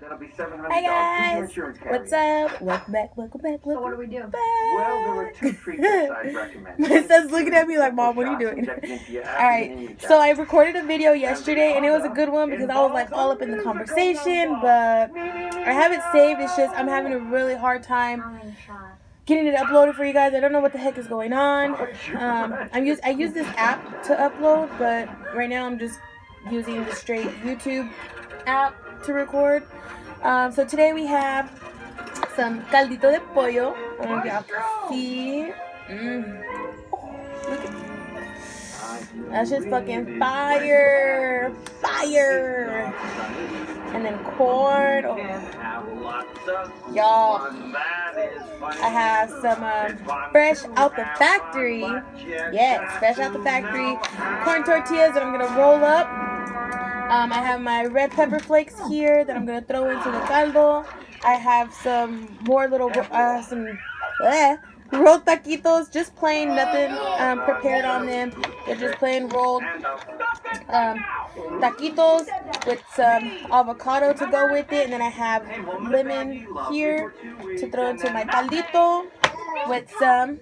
That'll be $700. Hi guys, what's up? Welcome back. So what do we do? Back. Well, there were 2 treats I'd recommend. My son's looking at me like, Mom, what are you doing? Alright, so I recorded a video yesterday and it was a good one because I was like all up in the conversation, but I have it saved. It's just I'm having a really hard time getting it uploaded for you guys. I don't know what the heck is going on. I use this app to upload, but right now I'm just using the straight YouTube app to record. So today we have some caldito de pollo. I don't know if y'all can see. Look at that's just fucking fire. Fire. And then corn. Oh. Y'all, I have some fresh out the factory. Yes, fresh out the factory corn tortillas that I'm gonna roll up. I have my red pepper flakes here that I'm gonna throw into the caldo. I have some more little rolled taquitos, just plain, nothing prepared on them. They're just plain rolled taquitos with some avocado to go with it, and then I have lemon here to throw into my caldito with some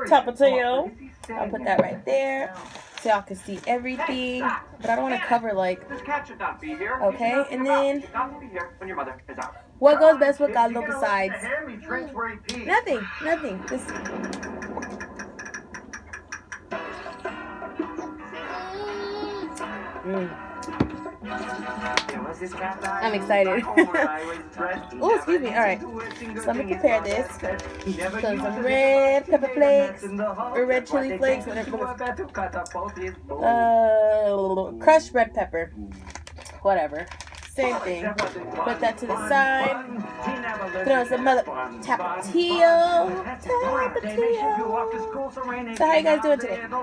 tapatio. I'll put that right there so y'all can see everything, but I don't want to cover like, okay, and then what goes best with caldo besides nothing, just I'm excited. Oh, excuse me. Alright. So let me prepare this. So some red pepper flakes, or red chili flakes, whatever. Crushed red pepper. Whatever. Same thing. Put that to the side. Throw some mother tapatio. So how you guys doing today? How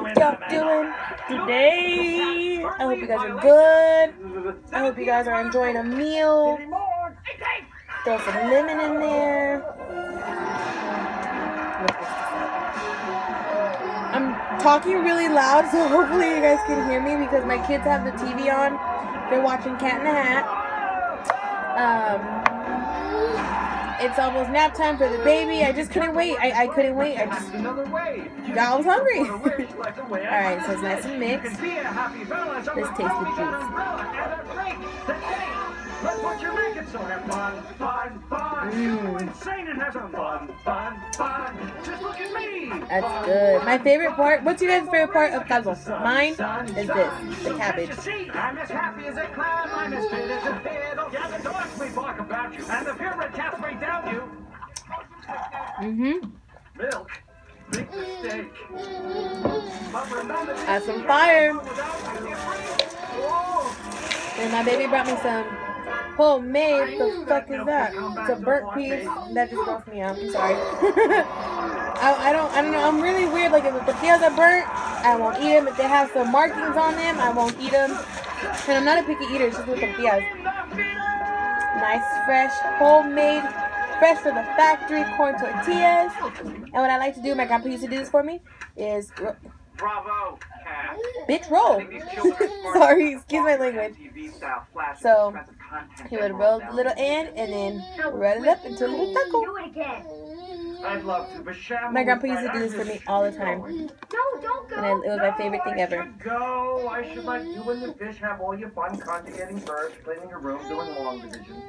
y'all doing today? I hope you guys are good. I hope you guys are enjoying a meal. Throw some lemon in there. I'm talking really loud, so hopefully you guys can hear me because my kids have the TV on. They're watching Cat in the Hat. It's almost nap time for the baby. I just couldn't wait. I couldn't wait. I was hungry. Alright, so it's nice and mixed. Let's taste the juice. That's what you're making, so have fun. You insane and have some fun. Just look at me. That's good. My favorite part. What's your guys' favorite part of caldo? Mine is this, the cabbage. I'm as happy as a clown. I'm as fit as a fiddle. Yeah, the dogs may bark about you, and the purebred cats may down you. Milk. Big mistake. That's some fire. And my baby brought me some homemade. The fuck is that? It's a burnt piece. That just grossed me out. I'm sorry. I don't know. I'm really weird. Like if the tortillas are burnt, I won't eat them. If they have some markings on them, I won't eat them. And I'm not a picky eater. It's just with tortillas. Nice, fresh, homemade, fresh from the factory corn tortillas. And what I like to do, my grandpa used to do this for me, is Bravo, cat. bitch roll. Sorry, excuse my language. So he would roll the little end and then roll it up into a little taco. I'd love to, but my grandpa used to do this for me all the time. No, don't go. And it was my favorite thing ever. I should let you and the fish have all your fun conjugating birds, cleaning your room, doing long division.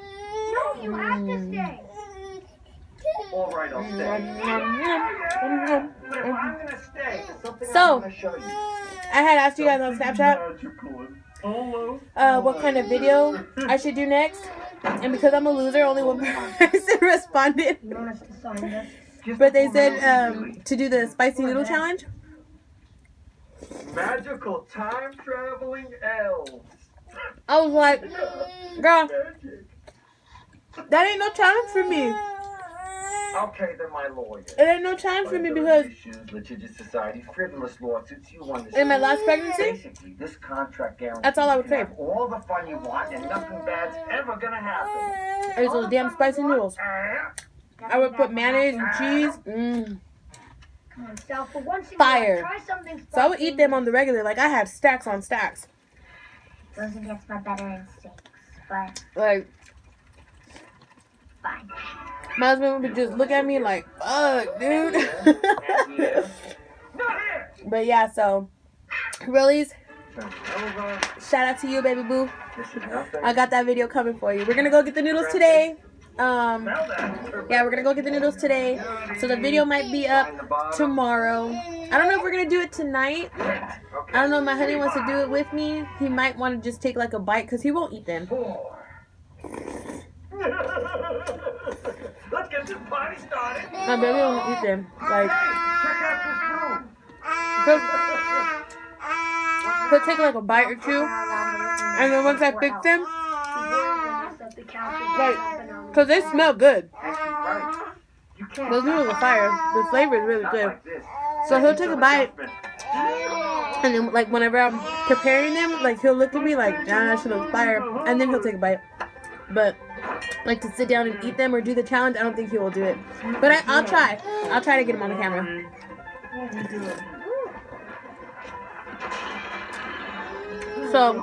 No, you have to stay. All right, I'll stay. I'm gonna stay. So, I had asked you guys on Snapchat what kind of video I should do next. And because I'm a loser, only one person responded. But they said to do the spicy noodle challenge. Magical time traveling elves. I was like, girl, that ain't no challenge for me. Okay, they're my lawyer. It ain't no challenge for me because litigious society, frivolous lawsuits, you won this. In my last pregnancy, basically, this contract guarantees that's all I would say. All the fun you want, and nothing bad's ever gonna happen. There's those damn spicy noodles. I would put mayonnaise and cheese. Fire. So I would eat them on the regular. Like I had stacks on stacks. Doesn't get my better instincts. Fine. Like, Fine. my husband would just look at me like, fuck, dude. But yeah, so, Rollies, shout out to you, baby boo. I got that video coming for you. We're gonna go get the noodles today. Yeah, we're gonna go get the noodles today. So the video might be up tomorrow. I don't know if we're gonna do it tonight. I don't know if my honey wants to do it with me. He might want to just take like a bite because he won't eat them. Let's get this party started. My baby won't eat them. Like, Check out this room. he'll take like a bite or two, and then once I fix them, like, because they smell good. Those noodles are fire. The flavor is really good. So he'll take a bite, and then like whenever I'm preparing them, like he'll look at me like, nah, she looks fire, and then he'll take a bite. But like to sit down and eat them or do the challenge, I don't think he will do it. But I'll try. I'll try to get him on the camera. So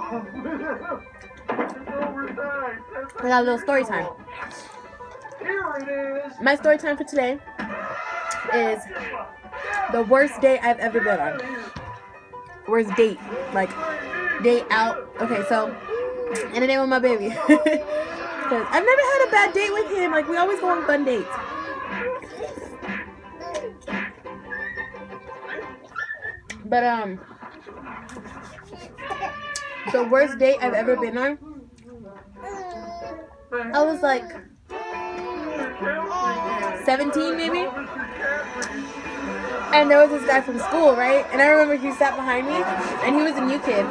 I got a little story time. My story time for today is the worst date I've ever been on. Worst date, like date out. Okay, so and the name of my baby. Because I've never had a bad date with him. Like we always go on fun dates. But the worst date I've ever been on, I was like 17 maybe, and there was this guy from school, right? And I remember he sat behind me, and he was a new kid,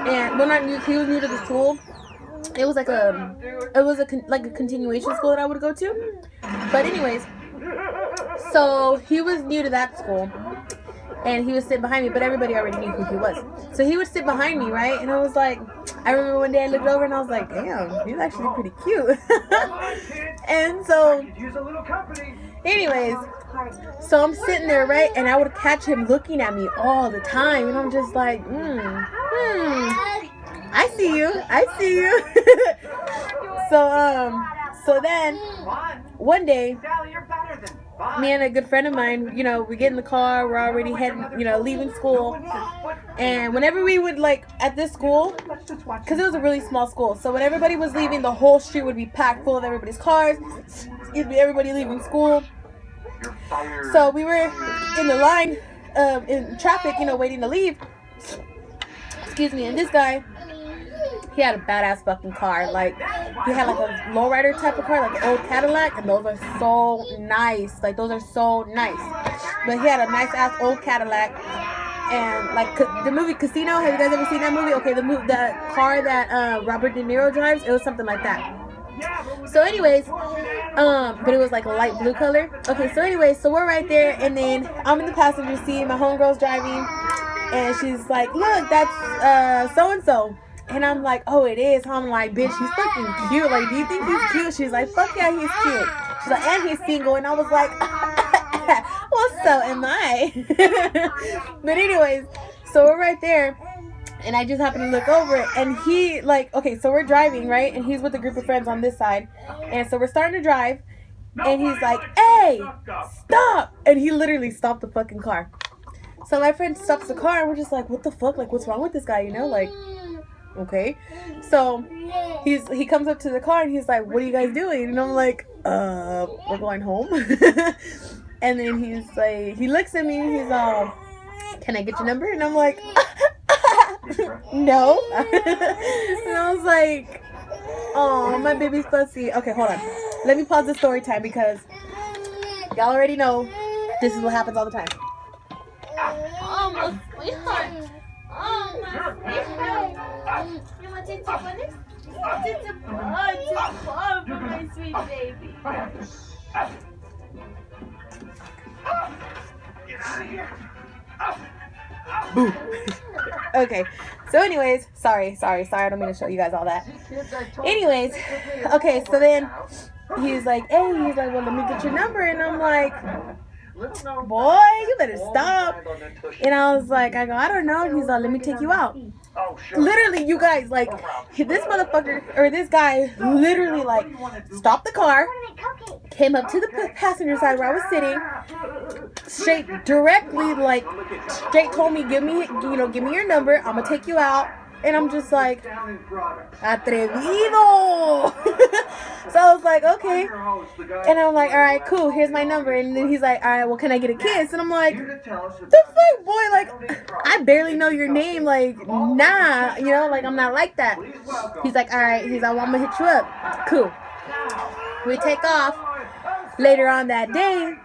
and well, not new, he was new to the school. It was like a continuation school that I would go to. But anyways, so he was new to that school, and he was sitting behind me, but everybody already knew who he was. So he would sit behind me, right? And I was like, I remember one day I looked over and I was like, damn, he's actually pretty cute. And so, anyways, so I'm sitting there, right? And I would catch him looking at me all the time. And I'm just like, I see you. I see you. So then one day, me and a good friend of mine, you know, we get in the car, we're already heading, you know, leaving school. And whenever we would, like, at this school, because it was a really small school, so when everybody was leaving, the whole street would be packed full of everybody's cars. It'd be everybody leaving school. So we were in the line, in traffic, you know, waiting to leave. Excuse me, and this guy, he had a badass fucking car. Like, he had like a lowrider type of car, like an old Cadillac, and those are so nice. Like, those are so nice. But he had a nice ass old Cadillac, and like the movie Casino. Have you guys ever seen that movie? Okay, the car that Robert De Niro drives, it was something like that. So anyways, but it was like a light blue color. Okay, so anyways, so we're right there, and then I'm in the passenger seat. My homegirl's driving, and she's like, "Look, that's so and so." And I'm like, oh, it is. I'm like, bitch, he's fucking cute. Like, do you think he's cute? She's like, fuck yeah, he's cute. She's like, and he's single. And I was like, well, so am I. But anyways, so we're right there. And I just happened to look over it. And he, like, okay, so we're driving, right? And he's with a group of friends on this side. And so we're starting to drive. And he's like, hey, stop. And he literally stopped the fucking car. So my friend stops the car. And we're just like, what the fuck? Like, what's wrong with this guy? You know, like. Okay, so he comes up to the car and he's like, what are you guys doing? And I'm like, we're going home. And then he's like, he looks at me and he's all, can I get your number? And I'm like, no. And I was like, oh, my baby's fussy. Okay, hold on, let me pause the story time because y'all already know this is what happens all the time. Oh, my sweetheart. Oh, my sweetheart. You want to take one? It's a ball for my sweet baby. Get out of here. Boo. Okay, so anyways, sorry, I don't mean to show you guys all that. Anyways, okay, so then he's like, hey, well, let me get your number. And I'm like, boy, you better stop. And I was like, I don't know. And he's like, let me take you out. Oh, sure. Literally, you guys, like, this motherfucker, or this guy, literally, like, stopped the car, came up to the passenger side where I was sitting, straight, directly, like, straight told me, give me your number, I'm gonna take you out. And I'm just like, atrevido. So I was like, okay. And I'm like, all right, cool, here's my number. And then he's like, all right, well, can I get a kiss? And I'm like, the fuck, boy? Like, I barely know your name. Like, nah, you know, like, I'm not like that. He's like, all right. He's like, well, I'm gonna hit you up. Cool. We take off. Later on that day,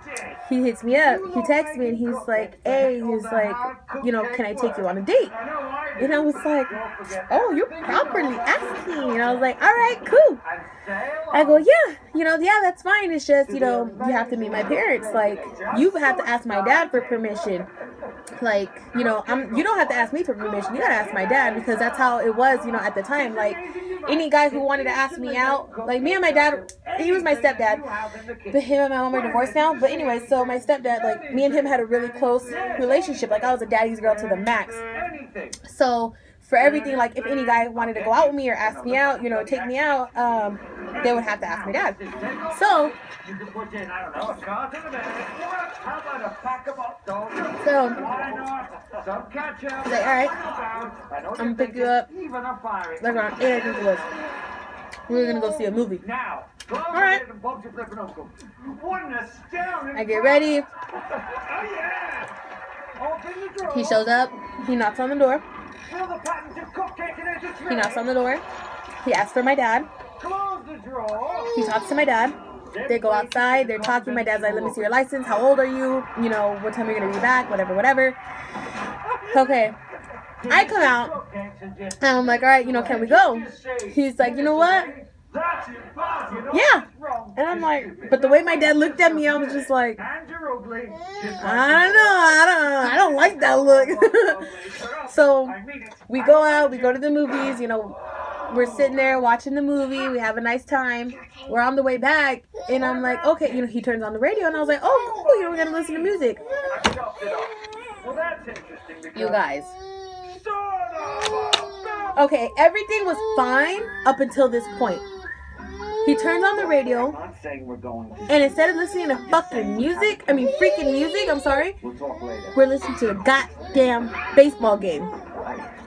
he hits me up. He texts me and he's like, hey, he's like, you know, can I take you on a date? And I was like, oh, you're properly asking. And I was like, all right, cool. I go, yeah, you know, yeah, that's fine. It's just, you know, you have to meet my parents. Like, you have to ask my dad for permission. Like, you know, you don't have to ask me for permission. You gotta ask my dad, because that's how it was, you know, at the time. Like, any guy who wanted to ask me out, like, me and my dad, he was my stepdad, but him and my mom are divorced now. But anyway, so my stepdad, like, me and him had a really close relationship. Like, I was a daddy's girl to the max. So for everything, like, if any guy wanted to go out with me or ask me out, you know, take me out, they would have to ask my dad. So you could put in, I don't know, a card in a minute. How about a pack of hot dogs? So, Why not? Some ketchup. Like, all right, I'm gonna pick you up. Like around 8, I think it was. We were gonna go see a movie. Now, all right. I get ready. He shows up. He knocks on the door. He knocks on the door. He asks for my dad. He talks to my dad. They go outside. They're talking. My dad's like, let me see your license. How old are you? You know, what time are you going to be back? Whatever, whatever. Okay. I come out. And I'm like, all right, you know, can we go? He's like, you know what? Yeah. And I'm like, but the way my dad looked at me, I was just like, I don't know. I don't like that look. So we go out. We go to the movies. You know, we're sitting there watching the movie. We have a nice time. We're on the way back. And I'm like, okay. You know, he turns on the radio. And I was like, oh, cool. You know, we're going to listen to music. You guys. Okay, everything was fine up until this point. He turns on the radio, and instead of listening to fucking music, freaking music, I'm sorry, we're listening to the goddamn baseball game.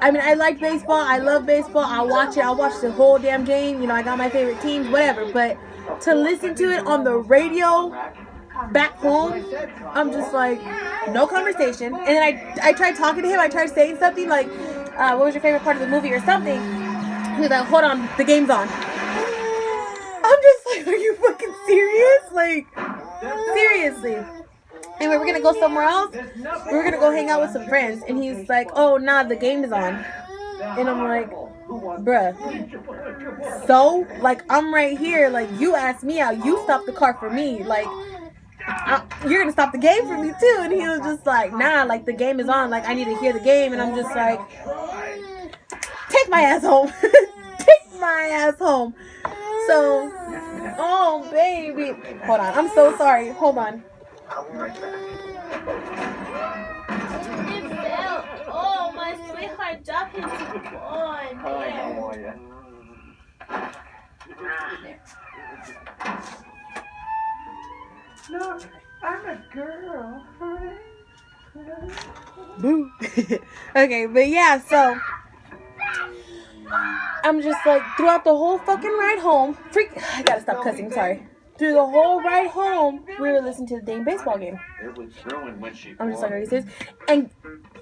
I mean, I like baseball, I love baseball, I'll watch it, I'll watch the whole damn game, you know, I got my favorite teams, whatever, but to listen to it on the radio back home, I'm just like, no conversation. And then I tried talking to him, I tried saying something like, what was your favorite part of the movie or something? He was like, hold on, the game's on. I'm just like, are you fucking serious? Like, seriously. Anyway, we're gonna go somewhere else. We're gonna go hang out with some friends. And he's like, oh, nah, the game is on. And I'm like, bruh. So, like, I'm right here. Like, you asked me out. You stopped the car for me. Like, you're gonna stop the game for me too. And he was just like, nah, like, the game is on. Like, I need to hear the game. And I'm just like, take my ass home. Take my ass home. So, oh baby, hold on, I'm so sorry, hold on. Oh, my sweetheart jumping on there. Look, I'm a girl. Boo. Okay, but yeah, so I'm just like, throughout the whole fucking ride home, I gotta stop cussing, sorry. Through the whole ride home, we were listening to the dang baseball game. I'm just like, are you serious? And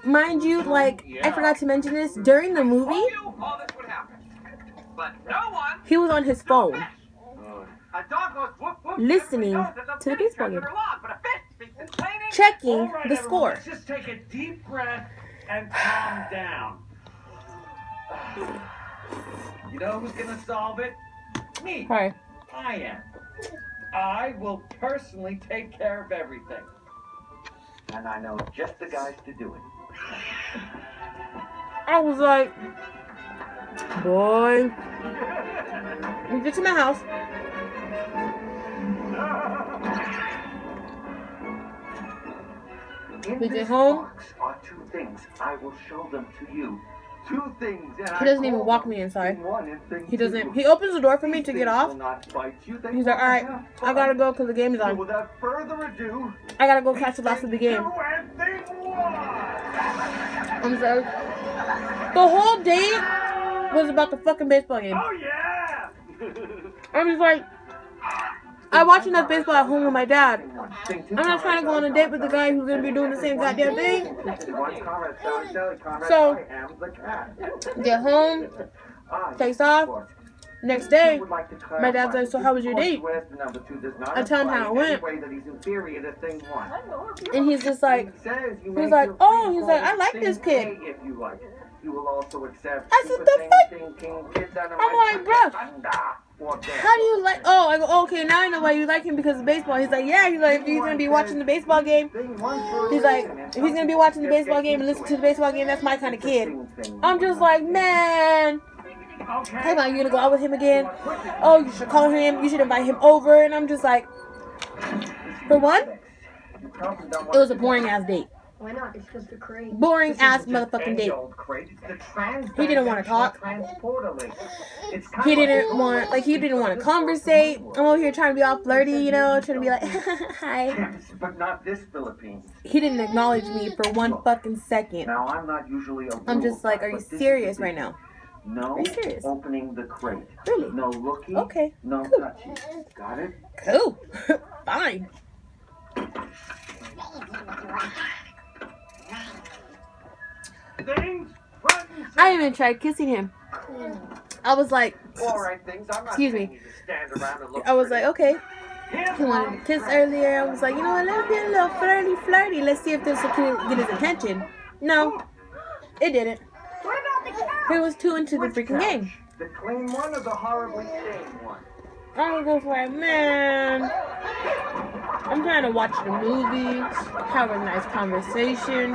mind you, like, I forgot to mention this, during the movie, he was on his phone, listening to the baseball game, checking the score. Let's just take a deep breath and calm down. You know who's gonna solve it? Me. Hi. I am. I will personally take care of everything. And I know just the guys to do it. I was like, boy, we get to my house. In We get this home. box are two things. I will show them to you. Two things. And He doesn't even walk me inside. He doesn't. He opens the door for me to get off. He's like, alright, I gotta go because the game is on. Without further ado, I gotta go catch the last of the game. I'm sorry. The whole day was about the fucking baseball game. Oh yeah! I'm just like, I watch enough baseball at home with my dad. I'm not trying to go on a date with the guy who's gonna be doing the same goddamn thing. So, get home, takes off. Next day, my dad's like, so how was your date? I tell him how it went. And he's just like, oh, he's like, I like this kid. I said, the fuck? I'm like, bruh, how do you like, oh, I go, okay, now I know why you like him because of baseball. He's like, yeah, he's like, if he's going to be watching the baseball game, he's like, if he's going to be watching the baseball game and listen to the baseball game, that's my kind of kid. I'm just like, man. Hey, man, you gonna go out with him again? Oh, you should call him. You should invite him over. And I'm just like, for one, it was a boring ass date. Why not? It's just a crate. Boring ass motherfucking date. He didn't want to talk. He didn't want to conversate. I'm over here trying to be all flirty, you know, trying to be like, hi. But not this Philippines. He didn't acknowledge me for one fucking second. Now I'm not usually a I'm just like, are you serious right now? No opening the crate. Really? No looking. Okay. No Cool. touching. Got it? Cool. Fine. Things. I even tried kissing him. I was like, All right, things. I'm not excuse saying me. you just stand around and look I was pretty. like, okay. Here's He wanted to kiss earlier. I was like, you know what? Let me be a little flirty. Let's see if this will get his attention. No, it didn't. What about the couch? He was too into the freaking game. The clean one or the horribly stained one? I was just like, man, I'm trying to watch the movie, have a nice conversation,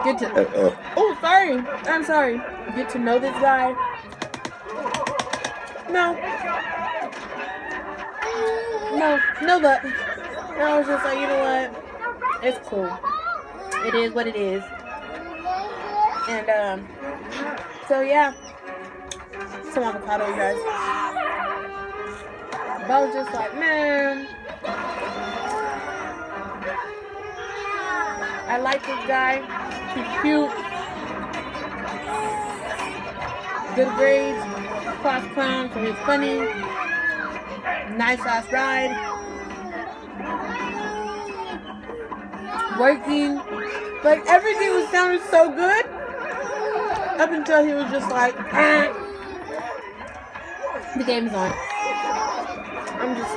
get to, oh, sorry, I'm sorry, get to know this guy. No, but I was just like, you know what, it's cool. It is what it is. And, so yeah, some avocado, you guys. But I was just like, man, I like this guy. He's cute. Good grades. Class clown, so he's funny. Nice ass ride. Working. Like, everything was sounding so good. Up until he was just like, the game's on. I'm just,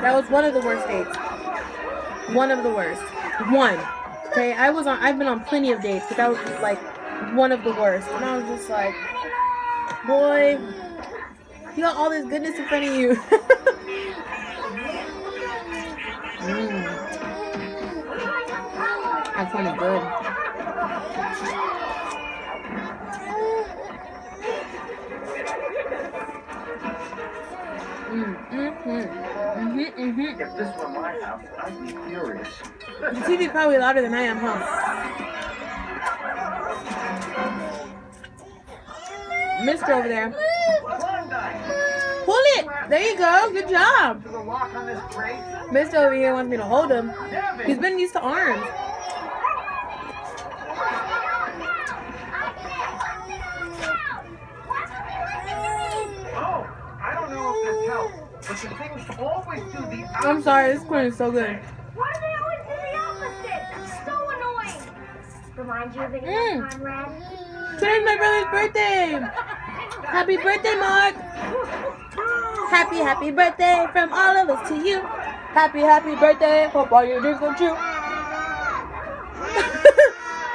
that was one of the worst dates. One of the worst. One. Okay, I've been on plenty of dates, but that was just like one of the worst. And I was just like, boy, you got all this goodness in front of you. That's funny good. If this were my house, I'd be furious. The TV probably louder than I am, huh? Mister over there. Pull it! There you go. Good job. To the lock on this crate. Mister over here wants me to hold him. He's been used to arms. Oh, I don't know if this helps, but the things always do the opposite. I'm sorry. This corn is so good. Why do they always do the opposite? It's so annoying. Reminds you of any time, Red? Today's my brother's birthday. Happy birthday, Mark. Happy birthday from all of us to you. Happy birthday. Hope all your dreams come true.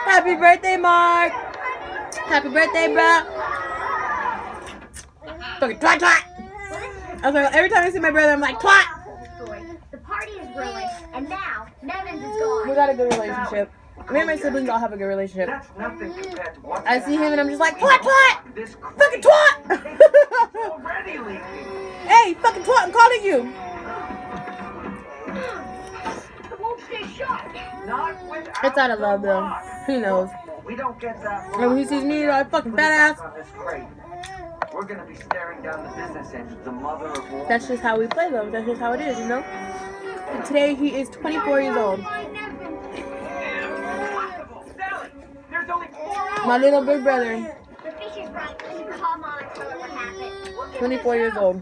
Happy birthday, Mark. Happy birthday, bro. Fucking twat twat. I was like, every time I see my brother, I'm like, twat. The party is ruined, and now Nevins is gone. We got a good relationship. Me and my siblings all have a good relationship. That's nothing compared to what I see him and I'm just like, twat twat. this crate Fucking twat. is already leaking. Hey, fucking twat, I'm calling you. It's out of love, though. He knows. We don't get that. And when he sees me, like fucking badass. We're gonna be staring down the business end of the mother of all. That's just how we play, though. That's just how it is, you know? And today, he is 24 years old. My little big brother. The fish is right. Come on, tell her what happened. 24 years old.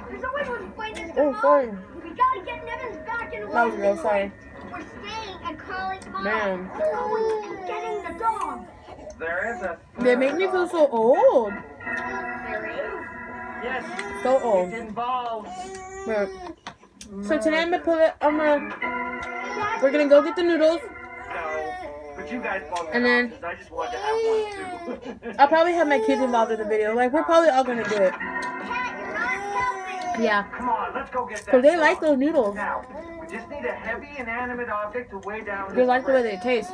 There's always one way this Oh, sorry. We gotta get Nevins back in the That was real, sorry. We're staying and calling mom. Man. We're going and getting the dog. There is a. They make me feel so old. There is. Yes. So old. It's involved. But, so today we're gonna go get the noodles. No, but you guys both. And then- I just wanted to have one too. I'll probably have my kids involved in the video. Like, we're probably all gonna do it. Cat, you're not helping. Yeah. Come on, let's go get that. Because they like those noodles. Now, we just need a heavy inanimate object to weigh down. They like the way they taste.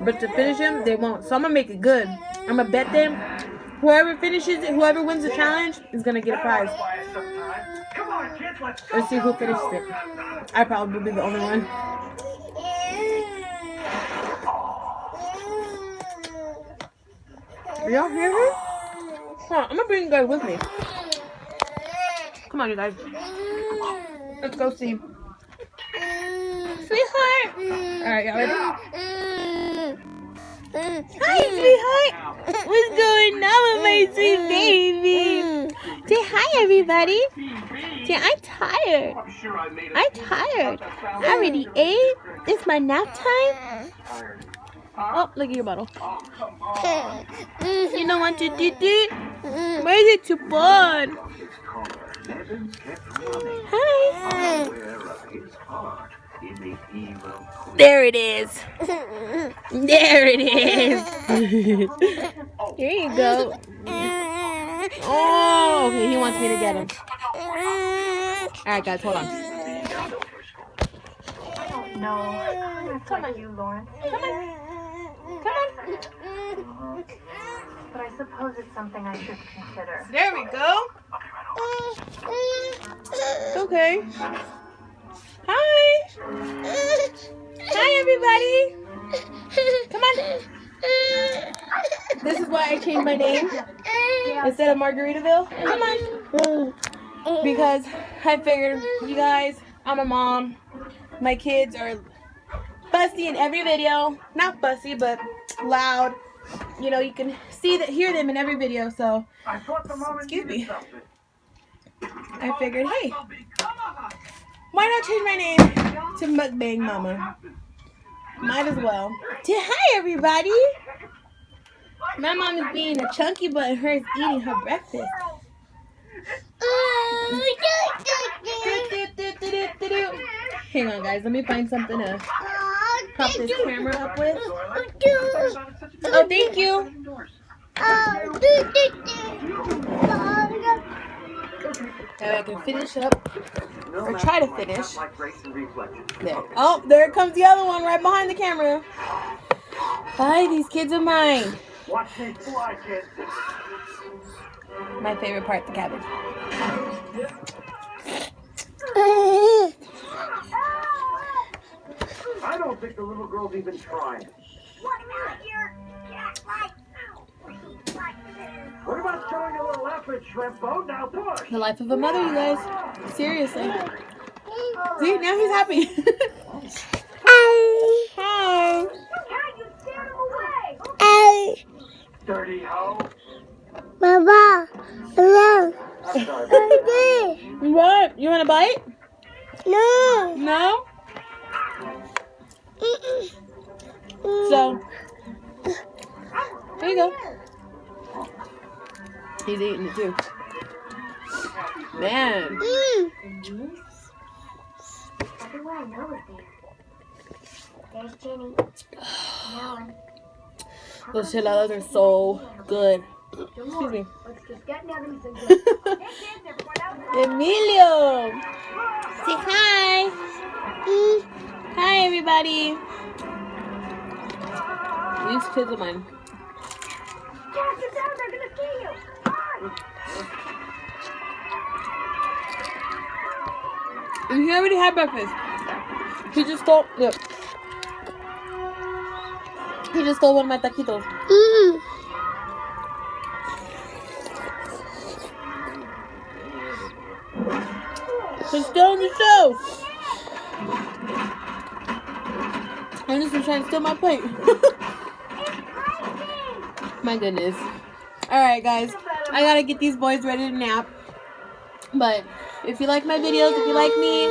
But to finish them, they won't. So I'm gonna make it good. I'm gonna bet them whoever finishes it, whoever wins the challenge is gonna get a prize. Come on, kids, let's go. Let's see who finishes it. I probably will be the only one. Y'all hear her? Come on, I'm gonna bring you guys with me. Come on, you guys. Let's go see. Sweetheart! Alright, y'all ready? Hi, sweetheart! What's going on with my sweet baby? Say hi, everybody. Say, I'm tired. I'm tired. I already ate. It's my nap time. Oh, look at your bottle. You don't want to do it? Where is it too fun? Hi. There it is. There it is. Here you go. Oh, okay, he wants me to get him. Alright, guys, hold on. No. Come on, you, Lauren. Come on. Come on. But I suppose it's something I should consider. There we go. Okay. Hi. Hi, everybody. Come on. This is why I changed my name instead of Margaritaville. Come on. Because I figured, you guys, I'm a mom. My kids are fussy in every video. Not fussy, but loud. You know, you can hear them in every video. So, excuse me. I figured, hey, why not change my name to Mukbang Mama? Might as well. Say hi, everybody. My mom is being a chunky, but her is eating her breakfast. Hang on, guys. Let me find something to prop this camera up with. Oh, thank you. Now I can finish up, or try to finish. There. Oh, there comes the other one right behind the camera. Hi, these kids are mine. My favorite part, the cabbage. I don't think the little girl's even trying. What about your cat like? What about showing a little effort, Shrimp Boat? Now push! The life of a mother, you guys. Seriously. See, now he's happy. Hi. Cat, you scared him away. Dirty hoe. Mama, hello. I'm sorry. What? You want a bite? No. No? So, here you go. He's eating it too. Man. Everywhere I know is there. There's Jenny. Ellen. Those enchiladas are so good. Excuse me. Let's just get Nevins and go. Emilio! Say hi! Hi, everybody! These kids are mine. Cat, get down, they're gonna see you. And he already had breakfast. He just told, look. He just stole one of my taquitos. He's stealing the show. I'm just trying to steal my plate. My goodness. Alright, guys. I gotta get these boys ready to nap. But if you like my videos, if you like me,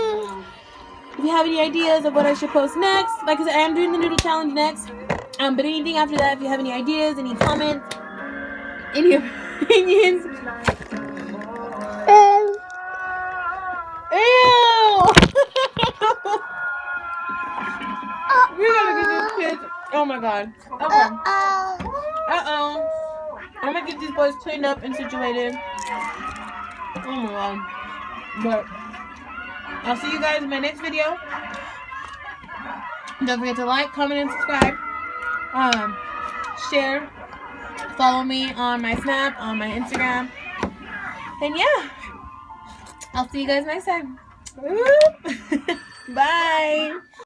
if you have any ideas of what I should post next, like I said, I am doing the noodle challenge next. But anything after that, if you have any ideas, any comments, any opinions. Ew! You're gonna get these kids. Oh my god. Okay. Uh-oh. I'm gonna get these boys cleaned up and situated. Oh my god. But I'll see you guys in my next video. Don't forget to like, comment, and subscribe. Share. Follow me on my Snap, on my Instagram. And yeah. I'll see you guys next time. Bye.